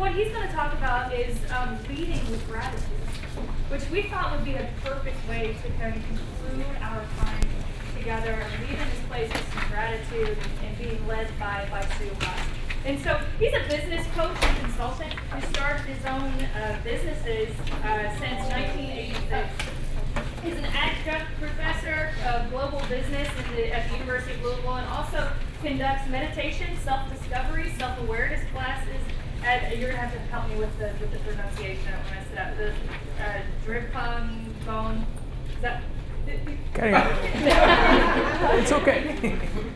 what he's going to talk about is leading with gratitude, which we thought would be a perfect way to kind of conclude our time together and leave in this place with some gratitude and being led by Suhas. And so he's a business coach and consultant who started his own businesses since 1986. He's an adjunct professor of global business at the University of Louisville, and also conducts meditation, self-discovery, self-awareness classes. You're going to have to help me with the pronunciation. I don't want to mess it up. The Dripung Bone. Is that? Carry on. It's okay.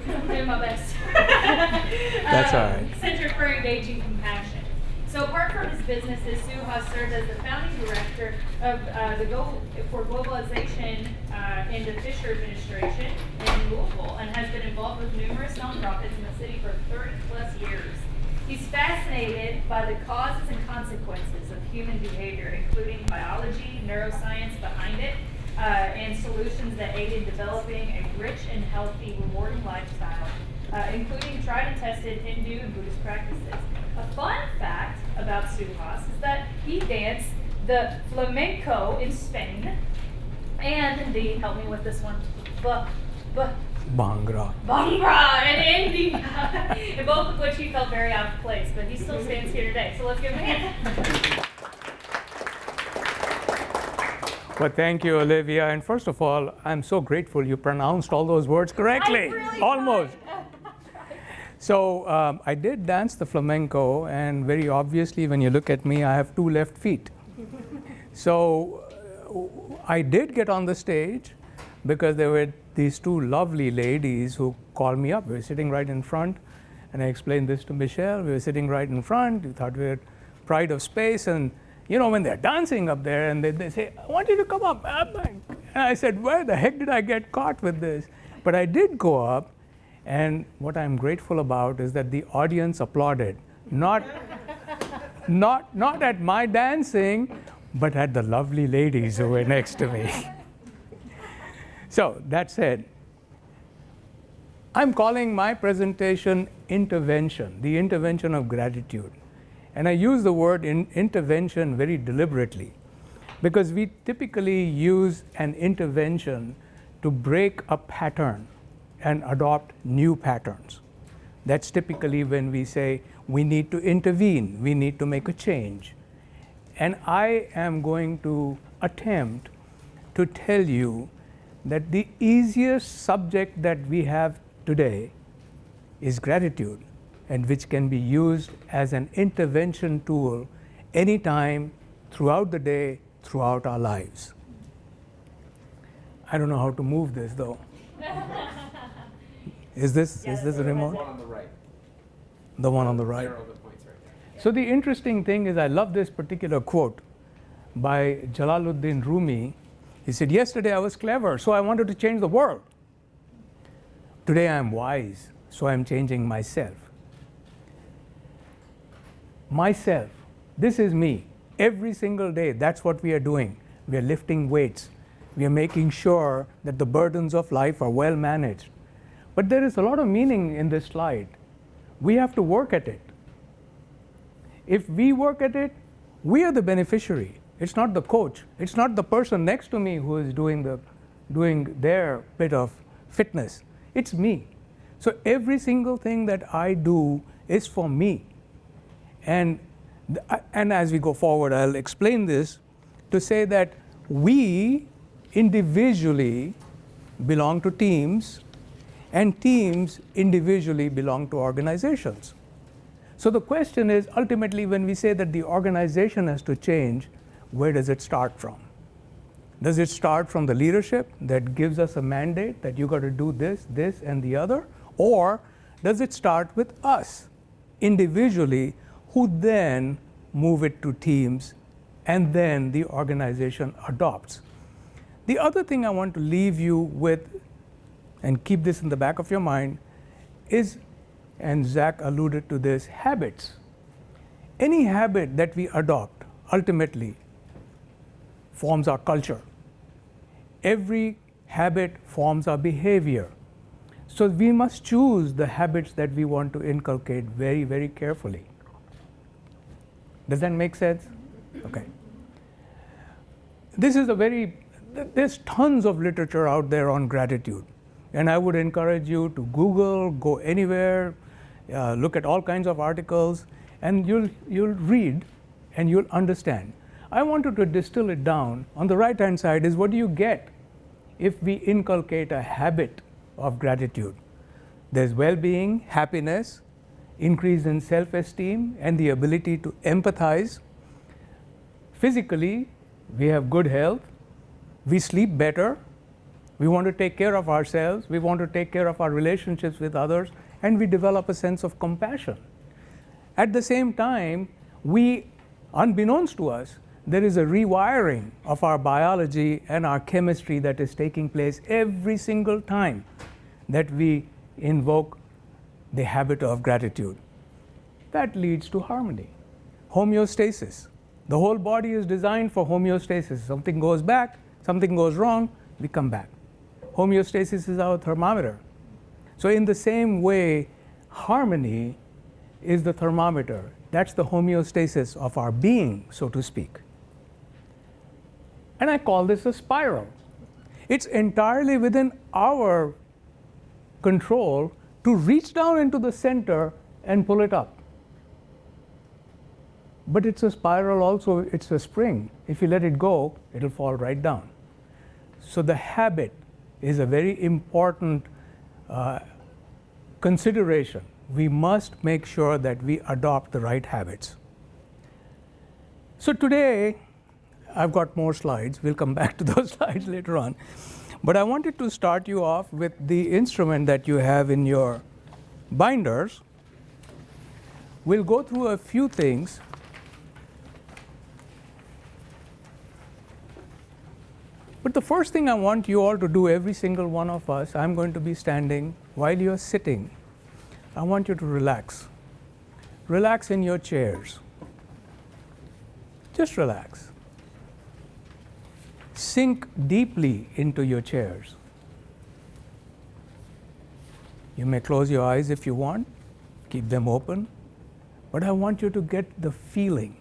I'm doing my best. That's all right. Center for Engaging Compassion. So apart from his businesses, Suhas served as the founding director of the Go for Globalization in the Fisher Administration in Louisville, and has been involved with numerous nonprofits in the city for 30 plus years. He's fascinated by the causes and consequences of human behavior, including biology, neuroscience behind it, and solutions that aid in developing a rich and healthy, rewarding lifestyle, including tried and tested Hindu and Buddhist practices. A fun fact about Suhas is that he danced the flamenco in Spain, and indeed, help me with this one, Bhangra in India, and both of which he felt very out of place, but he still stands here today. So let's give him a hand. Well, thank you, Olivia. And first of all, I'm so grateful you pronounced all those words correctly. Really almost. So I did dance the flamenco, and very obviously, when you look at me, I have two left feet. So I did get on the stage because there were these two lovely ladies who called me up. We were sitting right in front, and I explained this to Michelle. We were sitting right in front. We thought we had pride of space, and you know, when they're dancing up there and they say, I want you to come up. And I said, where the heck did I get caught with this? But I did go up, and what I'm grateful about is that the audience applauded. Not at my dancing, but at the lovely ladies who were next to me. So that said, I'm calling my presentation Intervention, the intervention of gratitude. And I use the word intervention very deliberately, because we typically use an intervention to break a pattern and adopt new patterns. That's typically when we say we need to intervene, we need to make a change. And I am going to attempt to tell you that the easiest subject that we have today is gratitude, and which can be used as an intervention tool anytime, throughout the day, throughout our lives. I don't know how to move this though. Is this a remote? The one on the right. The one on the right. Arrow that points right there. So the interesting thing is, I love this particular quote by Jalaluddin Rumi. He said, yesterday I was clever, so I wanted to change the world. Today I am wise, so I am changing myself. Myself, this is me. Every single day, that's what we are doing. We are lifting weights. We are making sure that the burdens of life are well managed. But there is a lot of meaning in this slide. We have to work at it. If we work at it, we are the beneficiary. It's not the coach. It's not the person next to me who is doing their bit of fitness. It's me. So every single thing that I do is for me. And as we go forward, I'll explain this to say that we individually belong to teams, and teams individually belong to organizations. So the question is, ultimately, when we say that the organization has to change, where does it start from? Does it start from the leadership that gives us a mandate that you got to do this, this, and the other? Or does it start with us individually, who then move it to teams, and then the organization adopts? The other thing I want to leave you with, and keep this in the back of your mind, is, and Zach alluded to this, habits. Any habit that we adopt ultimately forms our culture. Every habit forms our behavior. So we must choose the habits that we want to inculcate very, very carefully. Does that make sense? Okay. This is there's tons of literature out there on gratitude. And I would encourage you to Google, go anywhere, look at all kinds of articles, and you'll read and you'll understand. I wanted to distill it down. On the right-hand side is what do you get if we inculcate a habit of gratitude. There's well-being, happiness, increase in self-esteem, and the ability to empathize. Physically, we have good health, we sleep better, we want to take care of ourselves, we want to take care of our relationships with others, and we develop a sense of compassion. At the same time, unbeknownst to us, there is a rewiring of our biology and our chemistry that is taking place every single time that we invoke the habit of gratitude. That leads to harmony, homeostasis. The whole body is designed for homeostasis. Something goes back, something goes wrong, we come back. Homeostasis is our thermometer. So in the same way, harmony is the thermometer. That's the homeostasis of our being, so to speak. And I call this a spiral. It's entirely within our control to reach down into the center and pull it up. But it's a spiral also, it's a spring. If you let it go, it'll fall right down. So the habit is a very important consideration. We must make sure that we adopt the right habits. So today, I've got more slides. We'll come back to those slides later on. But I wanted to start you off with the instrument that you have in your binders. We'll go through a few things. But the first thing I want you all to do, every single one of us, I'm going to be standing while you're sitting. I want you to relax. Relax in your chairs. Just relax. Sink deeply into your chairs. You may close your eyes if you want, keep them open, but I want you to get the feeling.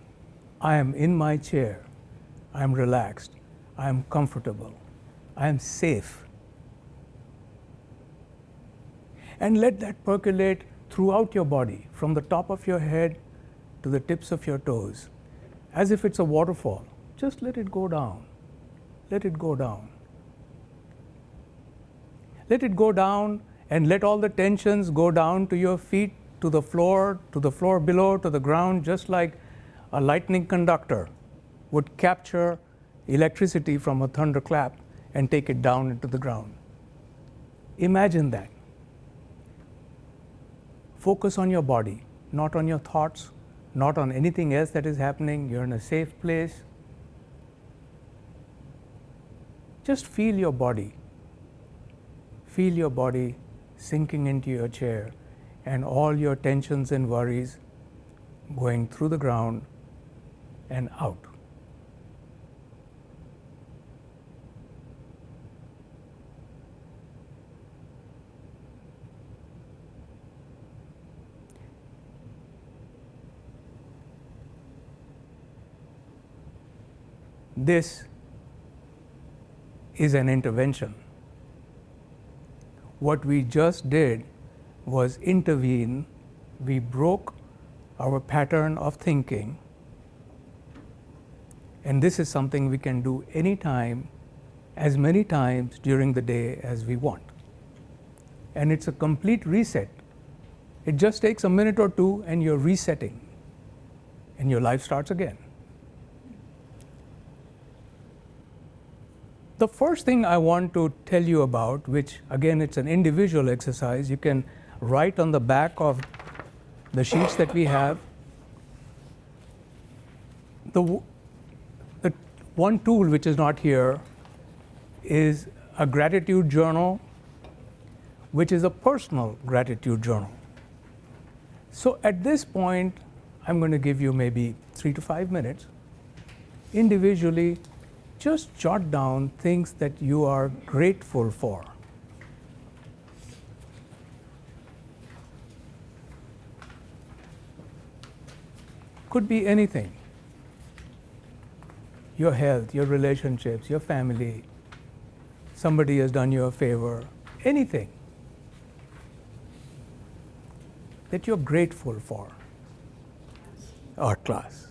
I am in my chair. I am relaxed. I am comfortable. I am safe. And let that percolate throughout your body, from the top of your head to the tips of your toes, as if it's a waterfall. Just let it go down. Let it go down. Let it go down, and let all the tensions go down to your feet, to the floor below, to the ground, just like a lightning conductor would capture electricity from a thunderclap and take it down into the ground. Imagine that. Focus on your body, not on your thoughts, not on anything else that is happening. You're in a safe place. Just feel your body. Feel your body sinking into your chair and all your tensions and worries going through the ground and out. This is an intervention. What we just did was intervene. We broke our pattern of thinking. And this is something we can do anytime, as many times during the day as we want. And it's a complete reset. It just takes a minute or two and you're resetting. And your life starts again. The first thing I want to tell you about, which again it's an individual exercise, you can write on the back of the sheets that we have. The one tool which is not here is a gratitude journal, which is a personal gratitude journal. So at this point, I'm going to give you maybe 3 to 5 minutes. Individually, just jot down things that you are grateful for. Could be anything. your health, your relationships, your family, somebody has done you a favor, anything that you're grateful for. Art class.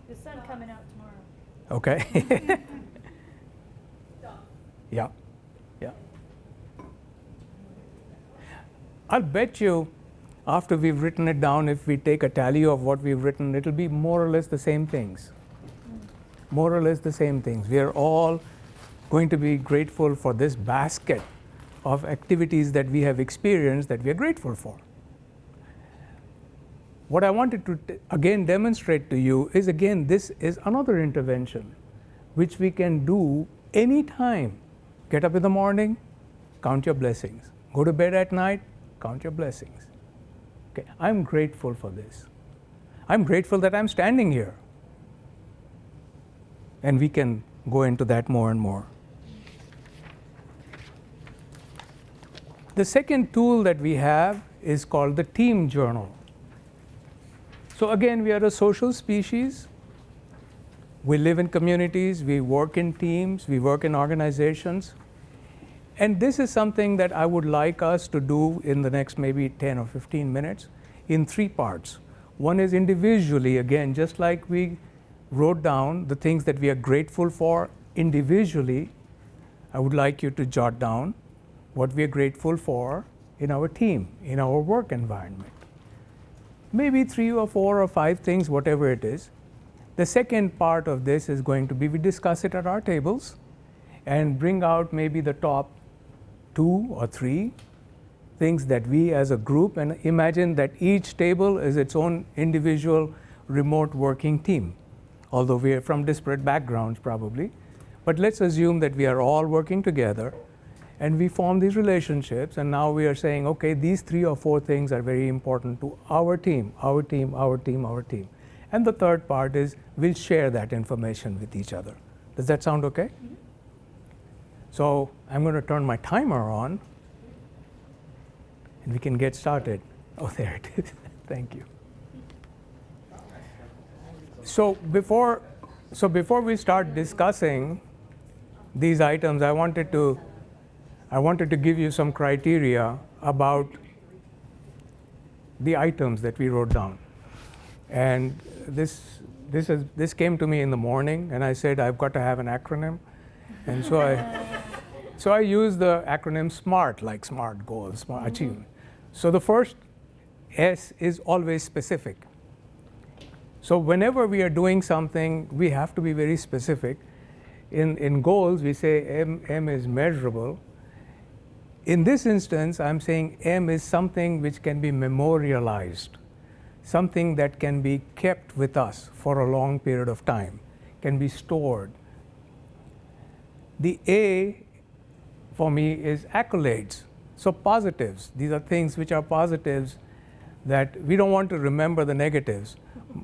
The sun coming out tomorrow. Okay? Yeah. Yeah. I'll bet you after we've written it down, if we take a tally of what we've written, it'll be more or less the same things. More or less the same things. We are all going to be grateful for this basket of activities that we have experienced that we are grateful for. What I wanted to again demonstrate to you is, again, this is another intervention which we can do anytime. Get up in the morning, count your blessings. Go to bed at night, count your blessings. Okay, I'm grateful for this. I'm grateful that I'm standing here. And we can go into that more and more. The second tool that we have is called the team journal. So again, we are a social species. We live in communities, we work in teams, we work in organizations. And this is something that I would like us to do in the next maybe 10 or 15 minutes in 3 parts. One is individually, again, just like we wrote down the things that we are grateful for individually, I would like you to jot down what we are grateful for in our team, in our work environment. Maybe 3 or 4 or 5 things, whatever it is. The second part of this is going to be, we discuss it at our tables and bring out maybe the top 2 or 3 things that we as a group, and imagine that each table is its own individual remote working team, although we are from disparate backgrounds probably. But let's assume that we are all working together and we form these relationships, and now we are saying, okay, these 3 or 4 things are very important to our team, our team, our team, our team. And the third part is we'll share that information with each other. Does that sound okay? Mm-hmm. So I'm going to turn my timer on and we can get started. Oh, there it is. Thank you. So before we start discussing these items, I wanted to give you some criteria about the items that we wrote down. And this came to me in the morning, and I said I've got to have an acronym, and so I used the acronym SMART, like SMART goals, SMART achievement. So the first S is always specific. So whenever we are doing something, we have to be very specific. In goals, we say M is measurable. In this instance, I'm saying M is something which can be memorialized, something that can be kept with us for a long period of time, can be stored. The A for me is accolades, so positives. These are things which are positives that we don't want to remember the negatives.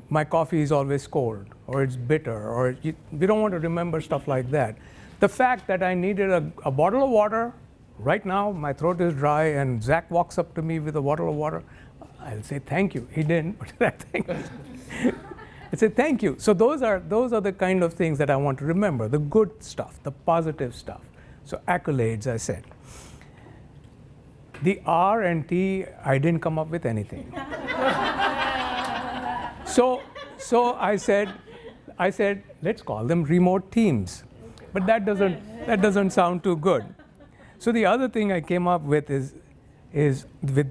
My coffee is always cold, or it's bitter, or we don't want to remember stuff like that. The fact that I needed a bottle of water, right now my throat is dry and Zach walks up to me with a bottle of water, I'll say thank you. He didn't, but I think I say thank you. So those are the kind of things that I want to remember, the good stuff, the positive stuff. So accolades, I said. The R and T, I didn't come up with anything. So I said, let's call them remote teams. But that doesn't sound too good. So the other thing I came up with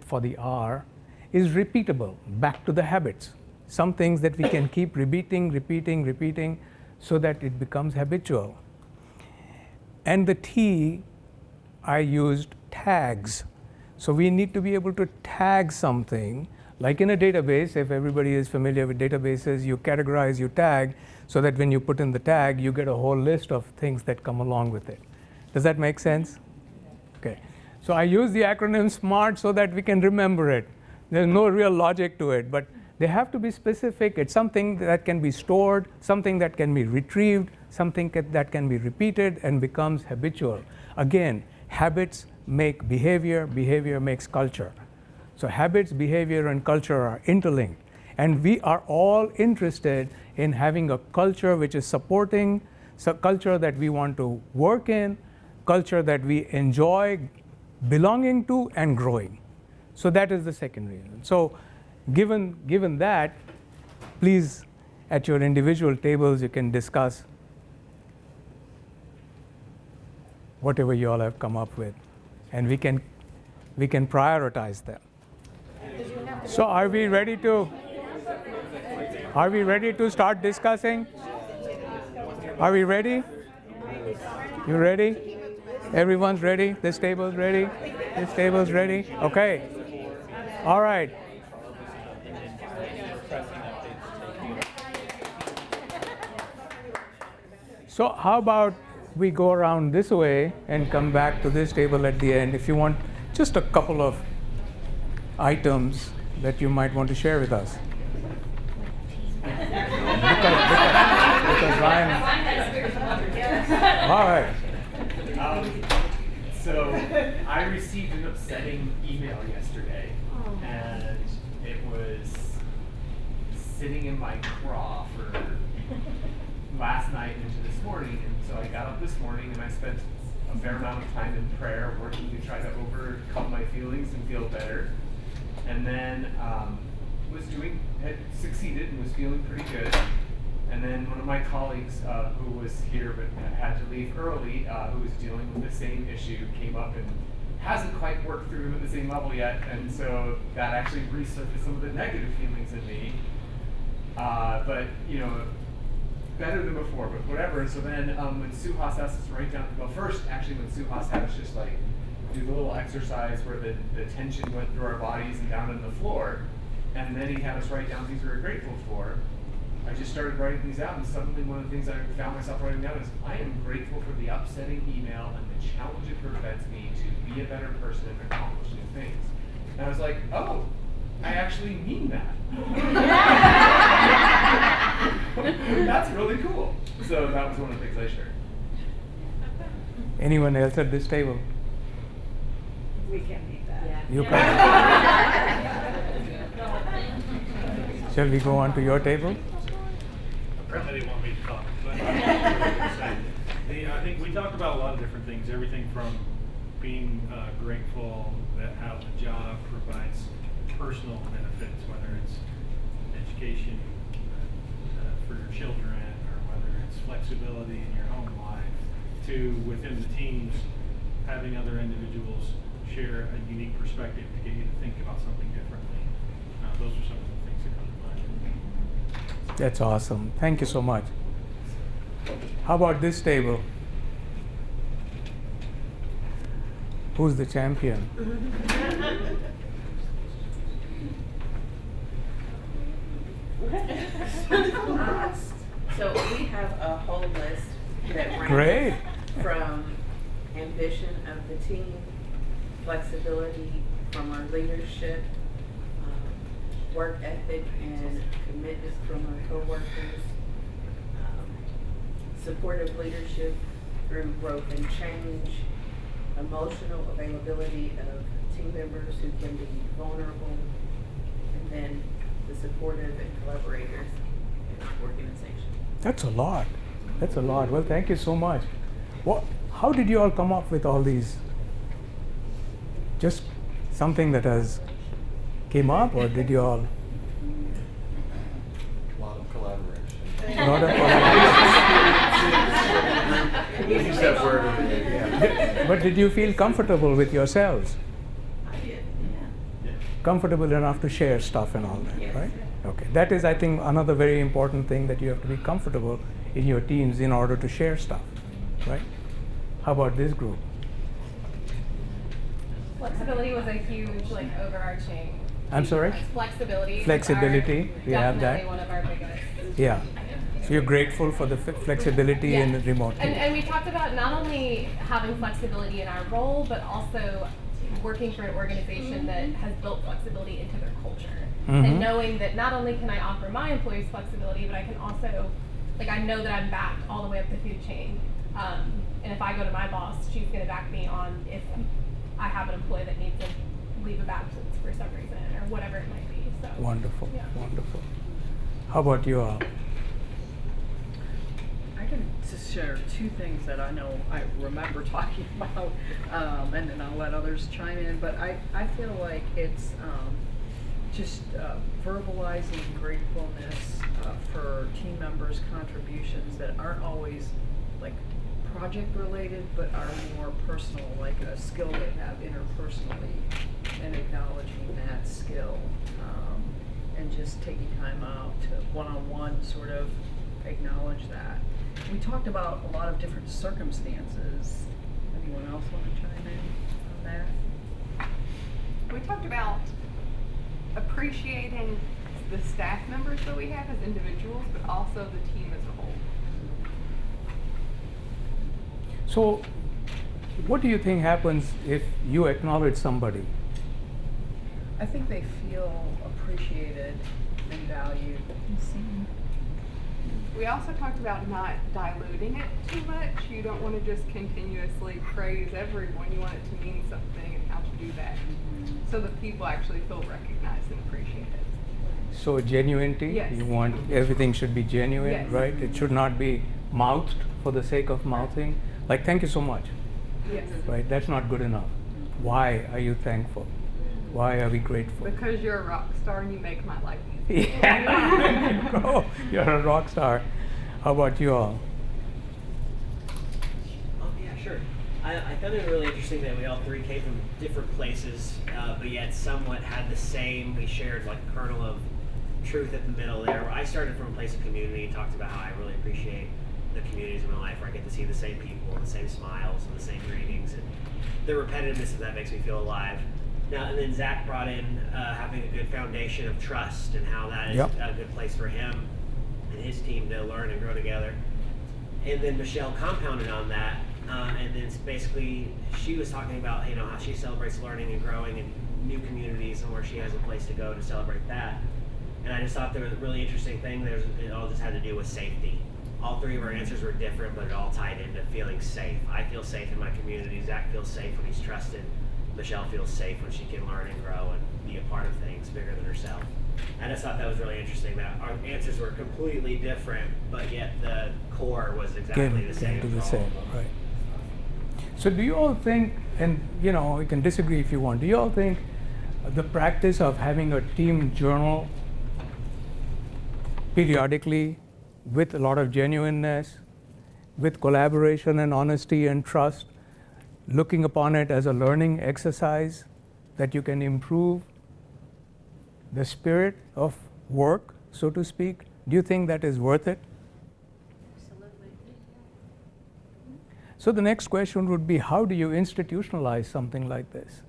for the R is repeatable, back to the habits. Some things that we can keep repeating, so that it becomes habitual. And the T, I used tags. So we need to be able to tag something, like in a database. If everybody is familiar with databases, you categorize, you tag, so that when you put in the tag, you get a whole list of things that come along with it. Does that make sense? Okay. So I use the acronym SMART so that we can remember it. There's no real logic to it, but they have to be specific. It's something that can be stored, something that can be retrieved, something that can be repeated and becomes habitual. Again, habits make behavior, behavior makes culture. So habits, behavior, and culture are interlinked. And we are all interested in having a culture which is supporting, so culture that we want to work in, culture that we enjoy belonging to and growing. So that is the second reason. So given that, please, at your individual tables, you can discuss whatever you all have come up with, and we can prioritize them. So are we ready to start discussing? Are we ready? You ready? Everyone's ready? This table's ready? This table's ready? Okay. All right. So how about we go around this way and come back to this table at the end if you want just a couple of items that you might want to share with us. Because Ryan. All right. So I received an upsetting email yesterday, and it was sitting in my craw for last night into this morning. And so I got up this morning and I spent a fair amount of time in prayer working to try to overcome my feelings and feel better. And then had succeeded and was feeling pretty good. And then one of my colleagues who was here but had to leave early, who was dealing with the same issue, came up and hasn't quite worked through at the same level yet. And so that actually resurfaced some of the negative feelings in me. But, better than before, but whatever. So then when Suhas asked us to write down, well, first, actually, when Suhas had us just do the little exercise where the tension went through our bodies and down on the floor, and then he had us write down things we were grateful for, I just started writing these out, and suddenly one of the things I found myself writing down is, I am grateful for the upsetting email and the challenge it prevents me to be a better person and accomplish new things. And I was like, oh, I actually mean that. That's really cool. So that was one of the things I shared. Anyone else at this table? We can meet that. Yeah. You can. Shall we go on to your table? Apparently they want me to talk. But I think we talked about a lot of different things. Everything from being grateful that how the job provides personal benefits, whether it's education for your children or whether it's flexibility in your home life, to within the teams having other individuals share a unique perspective to get you to think about something differently. Those are some of the things that come to mind. That's awesome. Thank you so much. How about this table? Who's the champion? So we have a whole list that Great. ranks from ambition of the team, flexibility from our leadership, work ethic and commitment from our coworkers, supportive leadership through growth and change, emotional availability of team members who can be vulnerable, and then the supportive and collaborators in our organization. That's a lot. That's a lot. Well, thank you so much. How did you all come up with all these? Just something that has came up, or did you all? A lot of collaboration. Lot of collaboration. Use that word. Yeah. But did you feel comfortable with yourselves? I did, yeah. Comfortable enough to share stuff and all that, Yes. right? Okay. That is, I think, another very important thing, that you have to be comfortable in your teams in order to share stuff, right? How about this group? Flexibility was a huge, overarching. I'm sorry? Flexibility. Flexibility, we have that. Definitely one of our biggest. Yeah. So you're grateful for the flexibility Yeah. in remote teams. And we talked about not only having flexibility in our role, but also working for an organization that has built flexibility into their culture. And knowing that not only can I offer my employees flexibility, but I can also, I know that I'm backed all the way up the food chain. And if I go to my boss, she's going to back me on if I have an employee that needs to leave of absence for some reason or whatever it might be. So Wonderful, Yeah. wonderful. How about you all? I can just share two things that I know I remember talking about, and then I'll let others chime in. But I feel like it's just verbalizing gratefulness for team members' contributions that aren't always like project related, but are more personal, like a skill they have interpersonally, and acknowledging that skill, and just taking time out to one-on-one sort of acknowledge that. We talked about a lot of different circumstances. Anyone else want to chime in on that? We talked about appreciating the staff members that we have as individuals, but also the team as a whole. So, what do you think happens if you acknowledge somebody? I think they feel appreciated and valued. We also talked about not diluting it too much. You don't want to just continuously praise everyone. You want it to mean something and how to do that so that people actually feel recognized and appreciated. So genuinity, Yes. you want everything should be genuine, Yes. right? It should not be mouthed for the sake of mouthing. Like, thank you so much, Yes. right? That's not good enough. Why are you thankful? Why are we grateful? Because you're a rock star and you make my life easy. Yeah, there you go. You're a rock star. How about you all? Oh yeah, sure. I found it really interesting that we all three came from different places, but yet somewhat had the same. We shared like a kernel of truth at the middle there. I started from a place of community, talked about how I really appreciate the communities in my life where I get to see the same people, the same smiles, and the same greetings, and the repetitiveness of that makes me feel alive. Now, and then Zach brought in having a good foundation of trust and how that is Yep. a good place for him and his team to learn and grow together. And then Michelle compounded on that, and then basically she was talking about how she celebrates learning and growing in new communities and where she has a place to go to celebrate that. And I just thought there was a really interesting thing. It all just had to do with safety. All three of our answers were different, but it all tied into feeling safe. I feel safe in my community. Zach feels safe when he's trusted. Michelle feels safe when she can learn and grow and be a part of things bigger than herself. I just thought that was really interesting that our answers were completely different, but yet the core was exactly the same. To the for all same, of them. right? So, do you all think, and you can disagree if you want, do you all think the practice of having a team journal periodically with a lot of genuineness, with collaboration and honesty and trust, looking upon it as a learning exercise that you can improve the spirit of work, so to speak, do you think that is worth it? Absolutely. So the next question would be, how do you institutionalize something like this?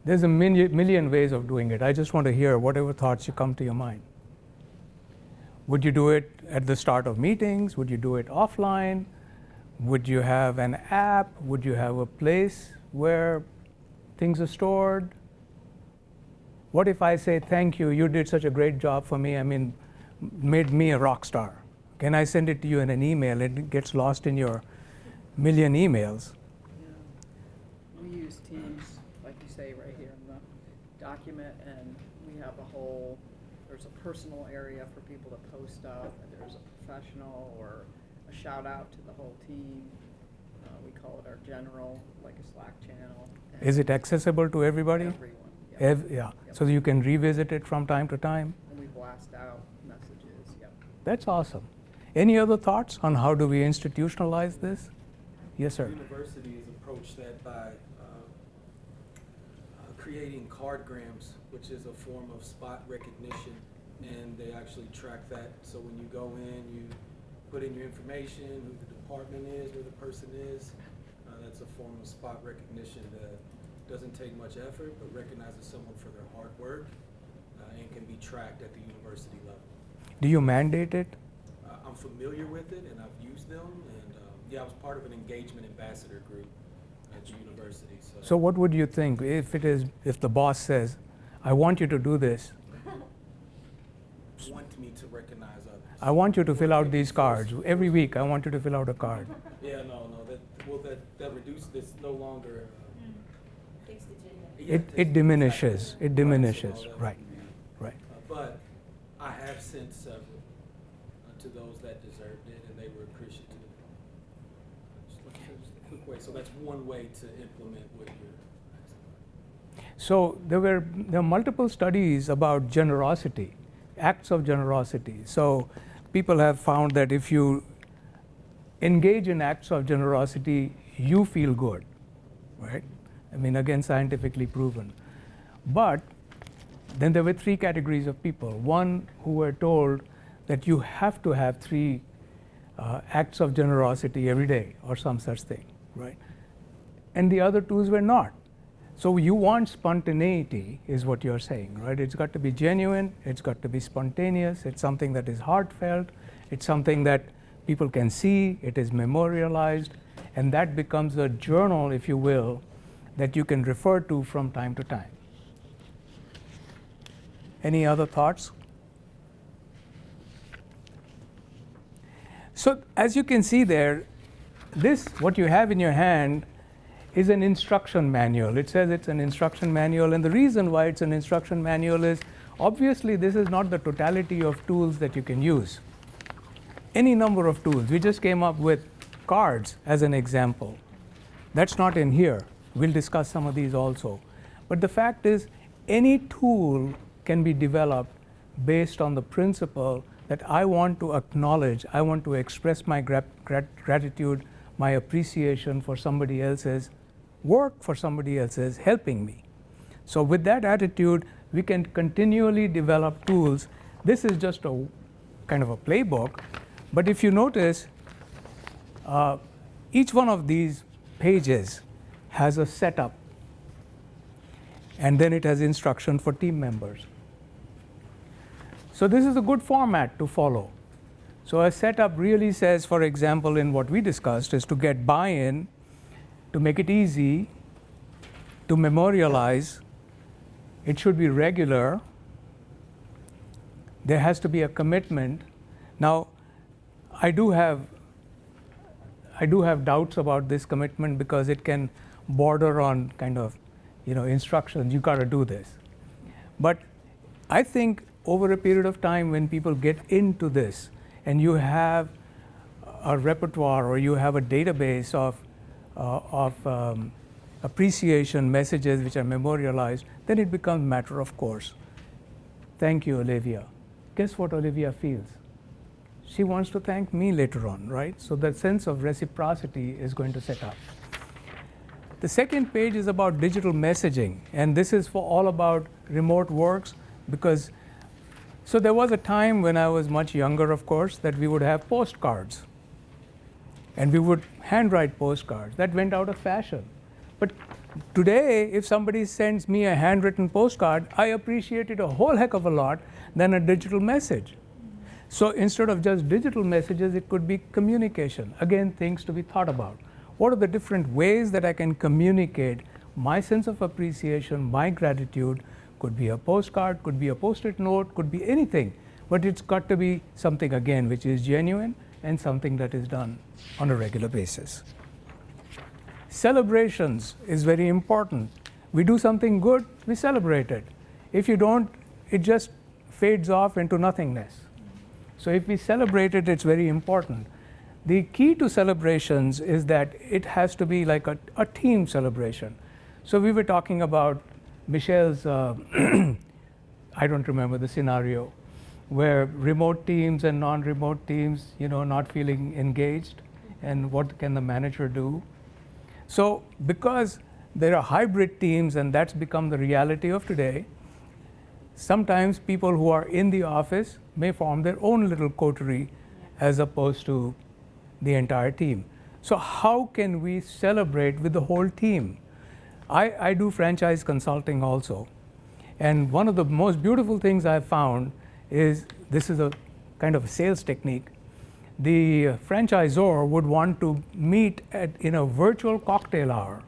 There's a million ways of doing it. I just want to hear whatever thoughts you come to your mind. Would you do it at the start of meetings? Would you do it offline? Would you have an app? Would you have a place where things are stored? What if I say, thank you, you did such a great job for me, made me a rock star. Can I send it to you in an email? It gets lost in your million emails. Yeah. We use Teams, like you say, right here in the document, and we have there's a personal area for people to post stuff, and there's a professional or a shout out to the whole team. We call it our general, like a Slack channel. Is it accessible to everybody? Everyone, yeah. Yeah. Yep. So you can revisit it from time to time? And we blast out messages, yep. That's awesome. Any other thoughts on how do we institutionalize this? Yes, sir. University has approached that by creating cardgrams, which is a form of spot recognition, and they actually track that. So when you go in, you put in your information, who the department is, where the person is. That's a form of spot recognition that doesn't take much effort, but recognizes someone for their hard work and can be tracked at the university level. Do you mandate it? I'm familiar with it, and I've used them, and I was part of an engagement ambassador group at the university. So what would you think if the boss says, I want you to do this, want me to recognize others. I want you to fill out these cards. Every week I want you to fill out a card. Yeah, no, that reduces, it's no longer it diminishes. It diminishes. Right. Right. But I have sent several to those that deserved it, and they were appreciative. Quick way. So that's one way to implement what you're asking. So there are multiple studies about generosity, acts of generosity. So people have found that if you engage in acts of generosity, you feel good, right? I mean, again, scientifically proven. But then there were three categories of people. One who were told that you have to have three acts of generosity every day or some such thing, right? And the other twos were not. So you want spontaneity, is what you're saying, right? It's got to be genuine, it's got to be spontaneous, it's something that is heartfelt, it's something that people can see, it is memorialized, and that becomes a journal, if you will, that you can refer to from time to time. Any other thoughts? So as you can see there, this, what you have in your hand, is an instruction manual. It says it's an instruction manual, and the reason why it's an instruction manual is obviously this is not the totality of tools that you can use. Any number of tools. We just came up with cards as an example. That's not in here. We'll discuss some of these also. But the fact is, any tool can be developed based on the principle that I want to acknowledge, I want to express my gratitude, my appreciation for somebody else's work, for somebody else's helping me. So with that attitude, we can continually develop tools. This is just a kind of a playbook, but if you notice, each one of these pages has a setup, and then it has instruction for team members. So this is a good format to follow. So a setup really says, for example, in what we discussed, is to get buy-in, to make it easy, to memorialize. It should be regular. There has to be a commitment. Now, I do have doubts about this commitment because it can border on kind of, instructions. You got to do this. But I think over a period of time, when people get into this, and you have a repertoire or you have a database of appreciation messages which are memorialized, then it becomes a matter of course. Thank you, Olivia. Guess what Olivia feels? She wants to thank me later on, right? So that sense of reciprocity is going to set up. The second page is about digital messaging, and this is for all about remote works, because so there was a time when I was much younger, of course, that we would have postcards. And we would handwrite postcards. That went out of fashion. But today, if somebody sends me a handwritten postcard, I appreciate it a whole heck of a lot than a digital message. So instead of just digital messages, it could be communication. Again, things to be thought about. What are the different ways that I can communicate my sense of appreciation, my gratitude? Could be a postcard, could be a post-it note, could be anything. But it's got to be something, again, which is genuine and something that is done on a regular basis. Celebrations is very important. We do something good, we celebrate it. If you don't, it just fades off into nothingness. So if we celebrate it, it's very important. The key to celebrations is that it has to be like a team celebration. So we were talking about Michelle's, I don't remember the scenario, where remote teams and non-remote teams, not feeling engaged, and what can the manager do? So because there are hybrid teams and that's become the reality of today, sometimes people who are in the office may form their own little coterie as opposed to the entire team. So how can we celebrate with the whole team? I do franchise consulting also. And one of the most beautiful things I've found is, this is a kind of a sales technique. The franchisor would want to meet in a virtual cocktail hour.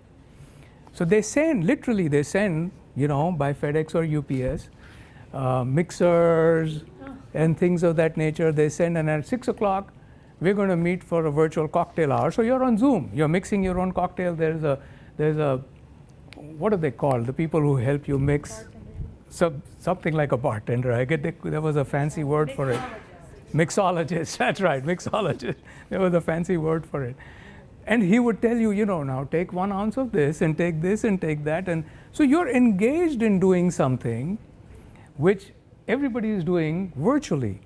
So they send by FedEx or UPS, mixers and things of that nature. They send, and at 6 o'clock, we're going to meet for a virtual cocktail hour. So you're on Zoom. You're mixing your own cocktail. There's a what are they called? The people who help you mix. Something like a bartender. There was a fancy word for it. Mixologist. That's right, mixologist. There was a fancy word for it. And he would tell you, now take 1 ounce of this and take this and take that. And so you're engaged in doing something which everybody is doing virtually.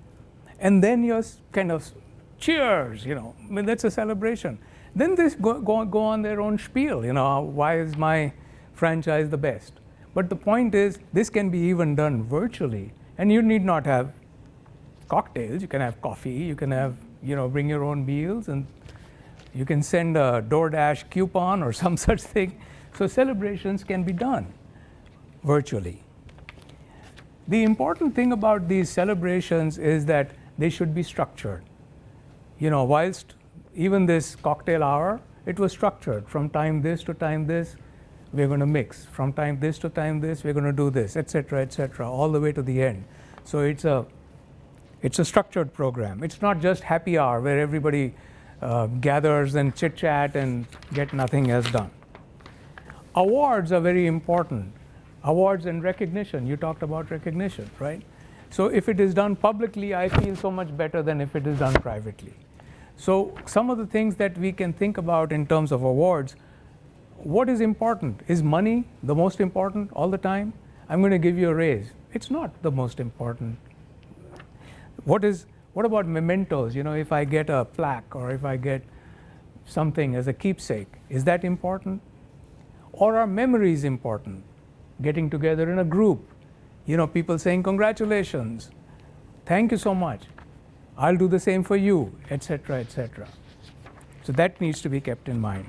And then you're kind of, cheers, I mean, that's a celebration. Then they go on their own spiel, why is my franchise the best? But the point is, this can be even done virtually. And you need not have cocktails. You can have coffee. You can have, bring your own meals. And you can send a DoorDash coupon or some such thing. So celebrations can be done virtually. The important thing about these celebrations is that they should be structured. Whilst even this cocktail hour, it was structured. From time this to time this, we're going to mix. From time this to time this, we're going to do this, etc., all the way to the end. So it's a structured program. It's not just happy hour where everybody gathers and chit-chat and get nothing else done. Awards are very important. Awards and recognition. You talked about recognition, right? So if it is done publicly, I feel so much better than if it is done privately. So some of the things that we can think about in terms of awards, what is important? Is money the most important all the time? I'm going to give you a raise. It's not the most important. What about mementos? If I get a plaque or if I get something as a keepsake, is that important? Or are memories important? Getting together in a group, people saying congratulations, thank you so much, I'll do the same for you, etc., So that needs to be kept in mind.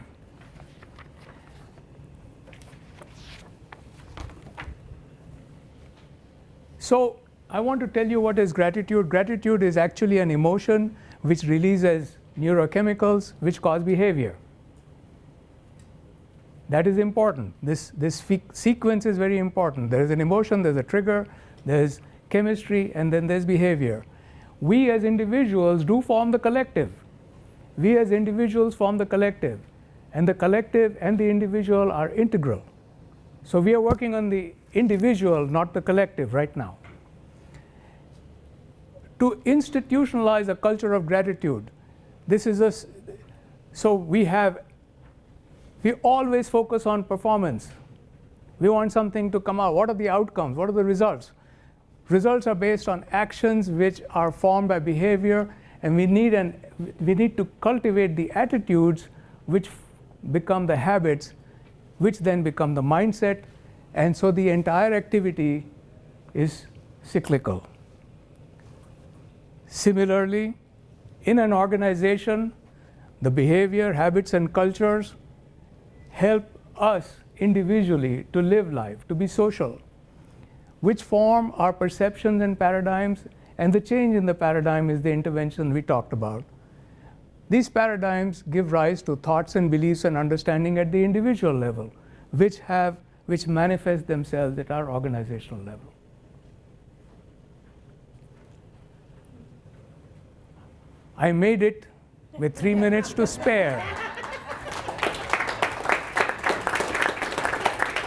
So I want to tell you what is gratitude. Gratitude is actually an emotion which releases neurochemicals which cause behavior. That is important. This sequence is very important. There is an emotion, there's a trigger, there's chemistry, and then there's behavior. We as individuals do form the collective. We as individuals form the collective. And the collective and the individual are integral. So we are working on the individual, not the collective right now. To institutionalize a culture of gratitude, we always focus on performance. We want something to come out. What are the outcomes? What are the results? Results are based on actions which are formed by behavior, and we need to cultivate the attitudes which become the habits, which then become the mindset, and so the entire activity is cyclical. Similarly, in an organization, the behavior, habits, and cultures help us individually to live life, to be social, which form our perceptions and paradigms, and the change in the paradigm is the intervention we talked about. These paradigms give rise to thoughts and beliefs and understanding at the individual level, which manifest themselves at our organizational level. I made it with 3 minutes to spare.